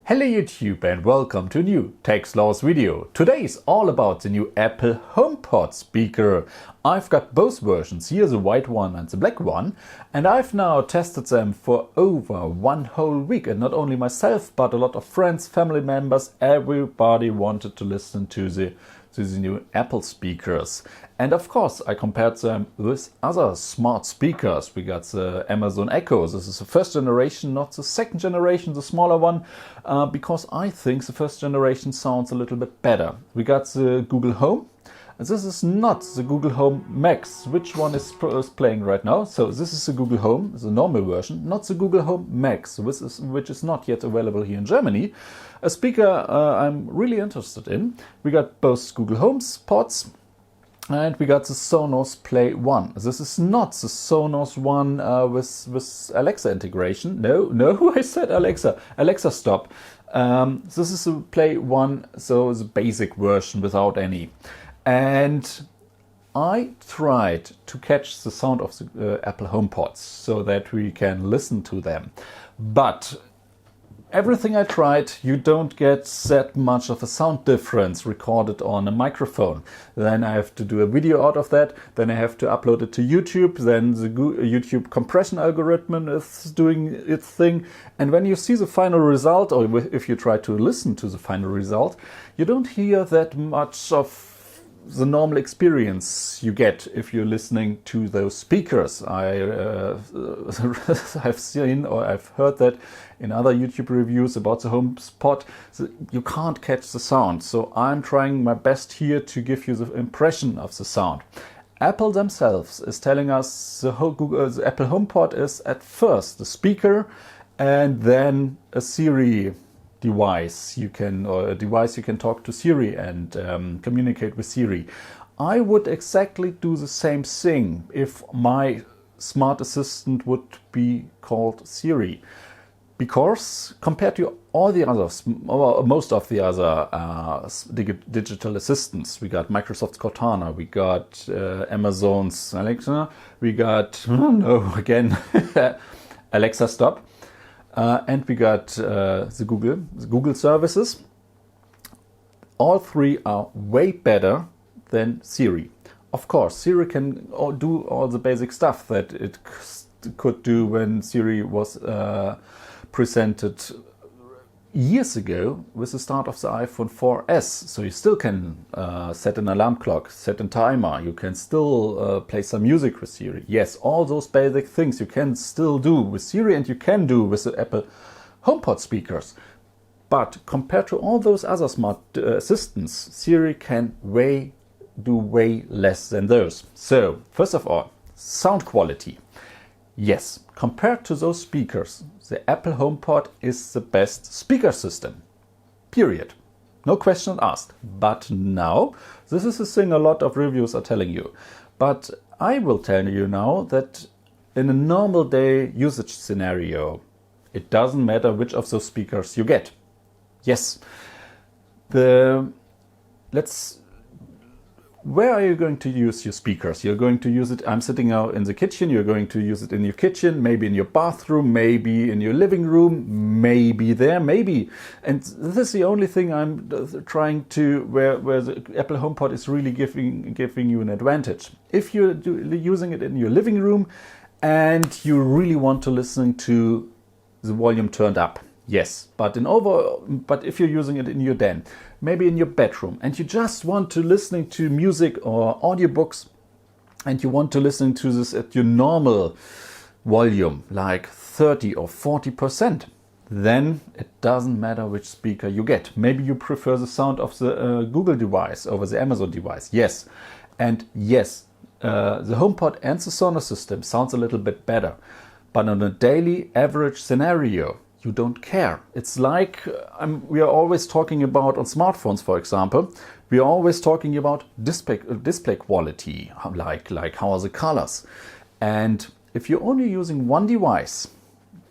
Hello YouTube and welcome to a new Techsloth video. Today is all about the new Apple HomePod speaker. I've got both versions, here the white one and the black one, and I've now tested them for over one whole week, and not only myself but a lot of friends, family members, everybody wanted to listen to the new Apple speakers. And of course I compared them with other smart speakers. We got the Amazon Echo. This is the first generation, not the second generation, the smaller one, because I think the first generation sounds a little bit better. We got the Google Home. This is not the Google Home Max. Which one is playing right now? So this is the Google Home, the normal version, not the Google Home Max, which is not yet available here in Germany. A speaker I'm really interested in. We got both Google HomePods and we got the Sonos Play 1. This is not the Sonos one with Alexa integration. No, I said Alexa. Alexa, stop. This is the Play 1, so the basic version without any. And I tried to catch the sound of the Apple HomePods so that we can listen to them. But everything I tried, you don't get that much of a sound difference recorded on a microphone. Then I have to do a video out of that. Then I have to upload it to YouTube. Then the YouTube compression algorithm is doing its thing. And when you see the final result, or if you try to listen to the final result, you don't hear that much of the normal experience you get if you're listening to those speakers. I've seen or I've heard that in other YouTube reviews about the HomePod, you can't catch the sound. So I'm trying my best here to give you the impression of the sound. Apple themselves is telling us the Apple HomePod is at first the speaker and then a Siri device you can talk to Siri and communicate with Siri. I would exactly do the same thing if my smart assistant would be called Siri, because compared to all the others, or most of the other digital assistants, we got Microsoft's Cortana, we got Amazon's Alexa, we got Alexa, stop. And we got the Google services. All three are way better than Siri. Of course, Siri can do all the basic stuff that it could do when Siri was presented years ago with the start of the iPhone 4S. So you still can set an alarm clock, set a timer, you can still play some music with Siri. Yes, all those basic things you can still do with Siri and you can do with the Apple HomePod speakers. But compared to all those other smart assistants, Siri can do way less than those. So, first of all, sound quality. Yes, compared to those speakers, the Apple HomePod is the best speaker system. Period. No question asked. But now, this is a thing a lot of reviews are telling you. But I will tell you now that in a normal day usage scenario, it doesn't matter which of those speakers you get. Yes. Where are you going to use your speakers? You're going to use it, I'm sitting now in the kitchen, you're going to use it in your kitchen, maybe in your bathroom, maybe in your living room, maybe there, maybe. And this is the only thing I'm trying to, where the Apple HomePod is really giving you an advantage. If you're using it in your living room and you really want to listen to the volume turned up, yes, but if you're using it in your den, maybe in your bedroom, and you just want to listen to music or audiobooks, and you want to listen to this at your normal volume, like 30 or 40%, then it doesn't matter which speaker you get. Maybe you prefer the sound of the Google device over the Amazon device. Yes, and yes, the HomePod and the Sonos system sounds a little bit better, but on a daily average scenario, you don't care. It's like we are always talking about on smartphones, for example, we are always talking about display quality, like how are the colors. And if you're only using one device,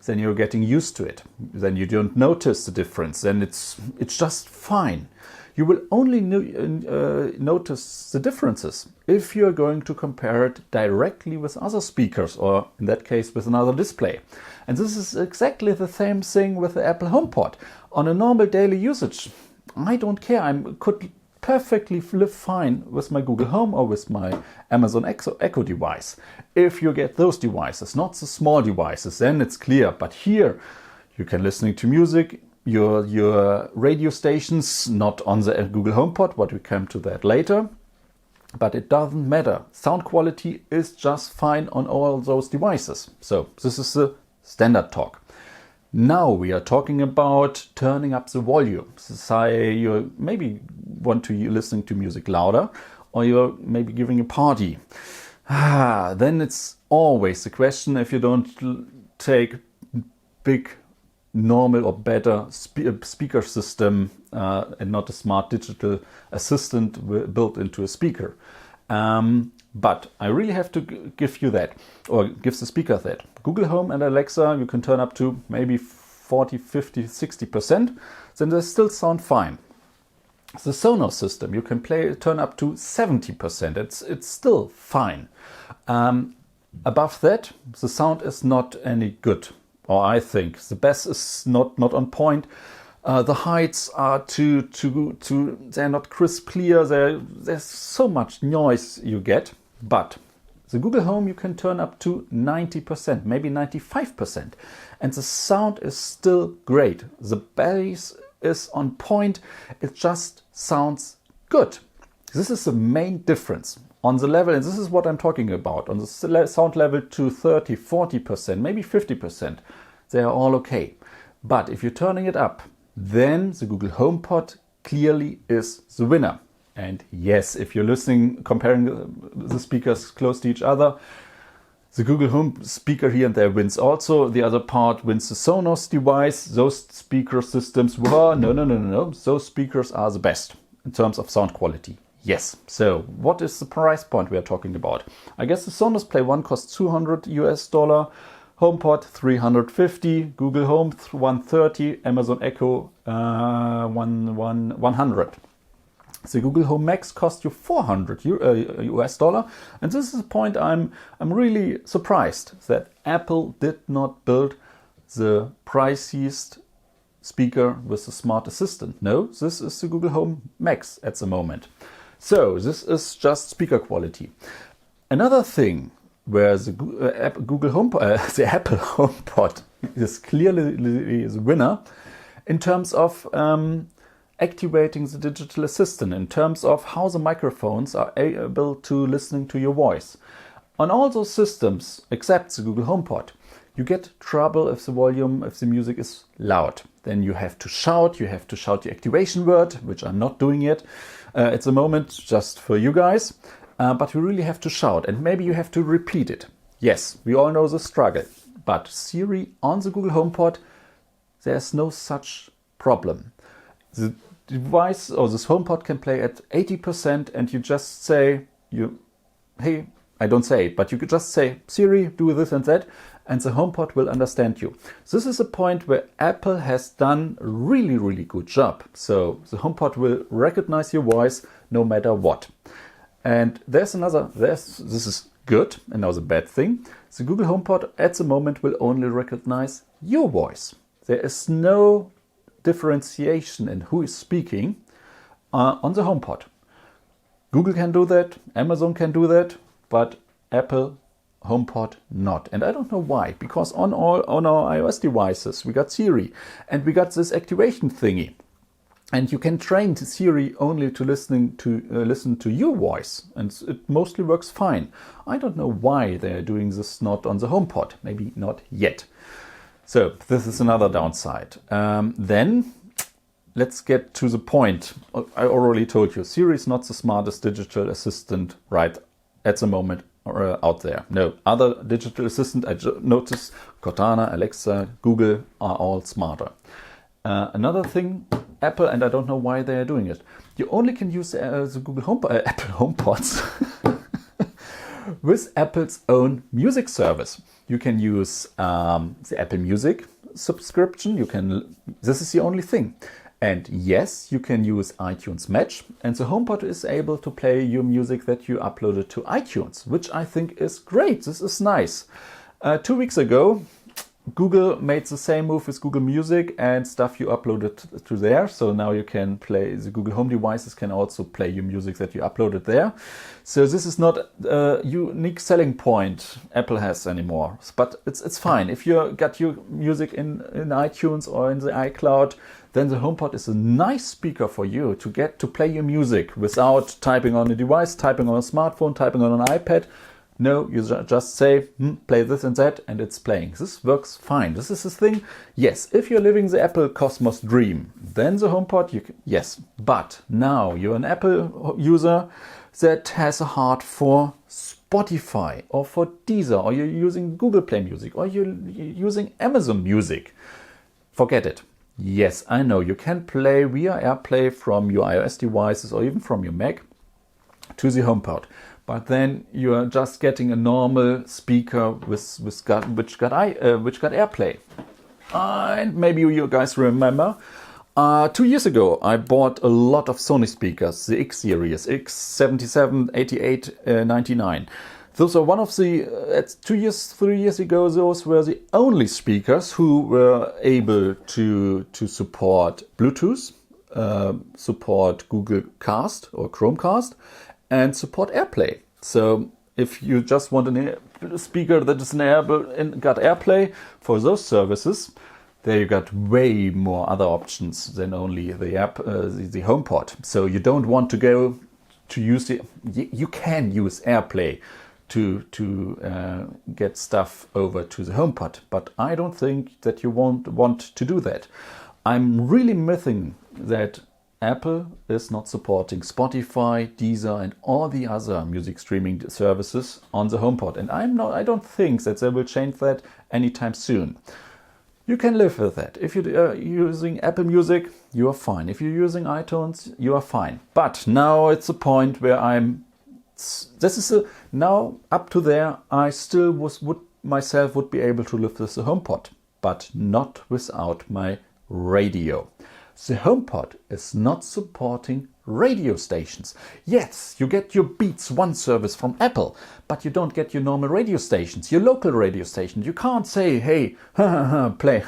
then you're getting used to it. Then you don't notice the difference. Then it's just fine. You will only notice the differences if you're going to compare it directly with other speakers, or in that case with another display. And this is exactly the same thing with the Apple HomePod. On a normal daily usage, I don't care. I could perfectly live fine with my Google Home or with my Amazon Echo device. If you get those devices, not the small devices, then it's clear. But here you can listen to music, your radio stations, not on the Google HomePod, but we come to that later. But it doesn't matter. Sound quality is just fine on all those devices. So this is the standard talk. Now we are talking about turning up the volume. Say you maybe want to listen to music louder, or you're maybe giving a party. Then it's always the question, if you don't take big, normal or better speaker system and not a smart digital assistant built into a speaker. But I really have to give you that, or give the speaker that. Google Home and Alexa, you can turn up to maybe 40, 50, 60%, then they still sound fine. The Sonos system, you can turn up to 70%, it's still fine. Above that, the sound is not any good, or I think. The bass is not on point. The heights are they're not crisp clear, there's so much noise you get. But the Google Home you can turn up to 90%, maybe 95%. And the sound is still great. The bass is on point. It just sounds good. This is the main difference. On the level, and this is what I'm talking about, on the sound level to 30, 40%, maybe 50%, they are all okay. But if you're turning it up, then the Google HomePod clearly is the winner. And yes, if you're listening, comparing the speakers close to each other, the Google Home speaker here and there wins also. The other part wins the Sonos device. Those speaker systems, no. Those speakers are the best in terms of sound quality. Yes. So what is the price point we are talking about? I guess the Sonos Play 1 costs $200 US, HomePod $350, Google Home $130, Amazon Echo $100. The Google Home Max costs you $400 US, and this is the point I'm really surprised that Apple did not build the priciest speaker with the smart assistant. No, this is the Google Home Max at the moment. So this is just speaker quality. Another thing where the Google HomePod, the Apple HomePod is clearly the winner in terms of activating the digital assistant, in terms of how the microphones are able to listening to your voice. On all those systems, except the Google HomePod, you get trouble if the music is loud. Then you have to shout the activation word, which I'm not doing yet at the moment, just for you guys. But you really have to shout, and maybe you have to repeat it. Yes, we all know the struggle. But Siri on the Google HomePod, there's no such problem. The device or this HomePod can play at 80%, and you just say, hey, I don't say it, but you could just say, Siri, do this and that, and the HomePod will understand you. This is a point where Apple has done a really, really good job. So the HomePod will recognize your voice no matter what. And this is good, and now the bad thing. The Google HomePod at the moment will only recognize your voice. There is no differentiation in who is speaking on the HomePod. Google can do that, Amazon can do that, but Apple HomePod not. And I don't know why, because on our iOS devices we got Siri and we got this activation thingy. And you can train Siri only to listen to your voice, and it mostly works fine. I don't know why they're doing this not on the HomePod, maybe not yet. So this is another downside. Then let's get to the point. I already told you, Siri is not the smartest digital assistant right at the moment out there. No, other digital assistant, I noticed Cortana, Alexa, Google are all smarter. Another thing, Apple, and I don't know why they are doing it. You only can use the Google Apple HomePods with Apple's own music service. You can use the Apple Music subscription. This is the only thing. And yes, you can use iTunes Match, and the HomePod is able to play your music that you uploaded to iTunes, which I think is great. This is nice. 2 weeks ago, Google made the same move with Google Music and stuff you uploaded to there. So now you can play, the Google Home devices can also play your music that you uploaded there. So this is not a unique selling point Apple has anymore, but it's fine. If you got your music in iTunes or in the iCloud, then the HomePod is a nice speaker for you to get to play your music without typing on a device, typing on a smartphone, typing on an iPad. No, you just say, play this and that, and it's playing. This works fine. This is the thing. Yes, if you're living the Apple Cosmos dream, then the HomePod, yes. But now you're an Apple user that has a heart for Spotify or for Deezer, or you're using Google Play Music, or you're using Amazon Music. Forget it. Yes, I know you can play via AirPlay from your iOS devices or even from your Mac to the HomePod. But then you are just getting a normal speaker which got AirPlay. And maybe you guys remember, 2 years ago I bought a lot of Sony speakers, the X series, X77, 88, 99. Those are one of the, 3 years ago, those were the only speakers who were able to support Bluetooth, support Google Cast or Chromecast, and support AirPlay. So if you just want a speaker that is got AirPlay for those services, there you got way more other options than only the HomePod. So you don't want to go to use you can use AirPlay to get stuff over to the HomePod, but I don't think that you won't want to do that. I'm really missing that Apple is not supporting Spotify, Deezer, and all the other music streaming services on the HomePod, and I don't think that they will change that anytime soon. You can live with that. If you're using Apple Music, you are fine. If you're using iTunes, you are fine. But now it's a point where now up to there, I still would be able to live with the HomePod, but not without my radio. The HomePod is not supporting radio stations. Yes, you get your Beats One service from Apple, but you don't get your normal radio stations, your local radio stations. You can't say, hey, play,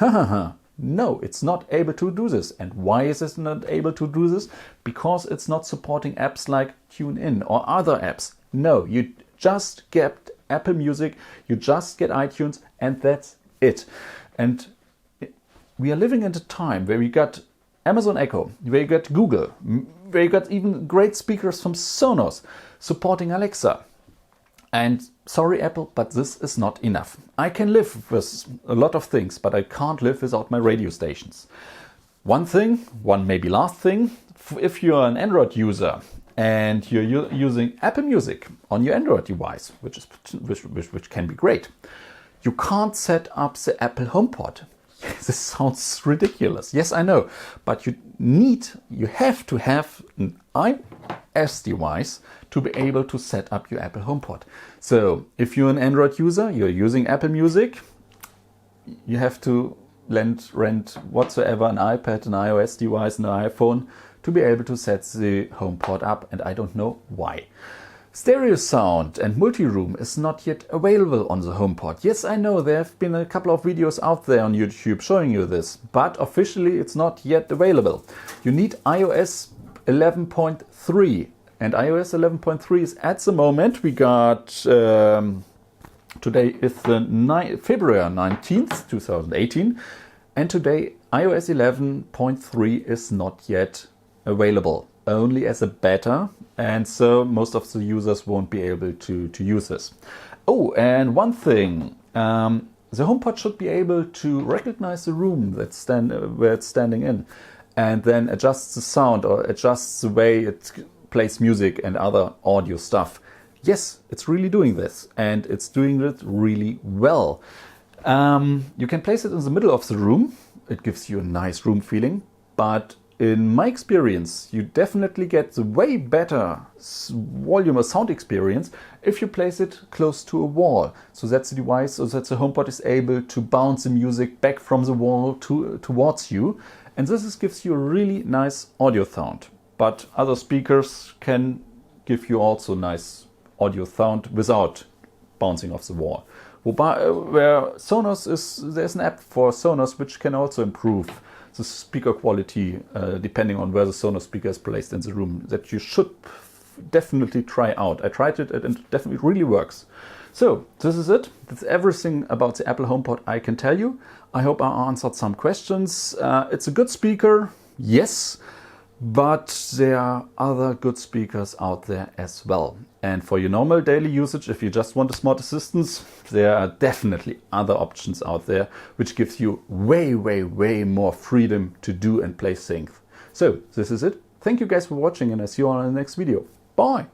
No, it's not able to do this. And why is it not able to do this? Because it's not supporting apps like TuneIn or other apps. No, you just get Apple Music, you just get iTunes, and that's it. And we are living in a time where we got Amazon Echo, where you got Google, where you got even great speakers from Sonos supporting Alexa. And sorry, Apple, but this is not enough. I can live with a lot of things, but I can't live without my radio stations. One maybe last thing, if you're an Android user and you're using Apple Music on your Android device, which can be great, you can't set up the Apple HomePod. This sounds ridiculous. Yes, I know, but you have to have an iOS device to be able to set up your Apple HomePod. So if you're an Android user, you're using Apple Music, you have to rent whatsoever, an iPad, an iOS device, an iPhone, to be able to set the HomePod up, and I don't know why. Stereo sound and multi-room is not yet available on the HomePod. Yes, I know there have been a couple of videos out there on YouTube showing you this, but officially it's not yet available. You need iOS 11.3, and iOS 11.3 is at the moment, we got, today is the February 19th, 2018, and today iOS 11.3 is not yet available, only as a beta, and so most of the users won't be able to use this. Oh, and one thing, the HomePod should be able to recognize the room where it's standing in, and then adjust the sound or adjust the way it plays music and other audio stuff. Yes, it's really doing this, and it's doing it really well. You can place it in the middle of the room. It gives you a nice room feeling, but in my experience, you definitely get the way better volume or sound experience if you place it close to a wall, so that the device, so that the HomePod is able to bounce the music back from the wall towards you, and gives you a really nice audio sound. But other speakers can give you also nice audio sound without bouncing off the wall. Where Sonos there's an app for Sonos which can also improve the speaker quality depending on where the Sonos speaker is placed in the room, that you should definitely try out. I tried it and it definitely really works. So this is it. That's everything about the Apple HomePod I can tell you. I hope I answered some questions. It's a good speaker, yes, but there are other good speakers out there as well. And for your normal daily usage, if you just want a smart assistant, there are definitely other options out there which gives you way more freedom to do and play things. So this is it. Thank you guys for watching, and I see you all in the next video. Bye!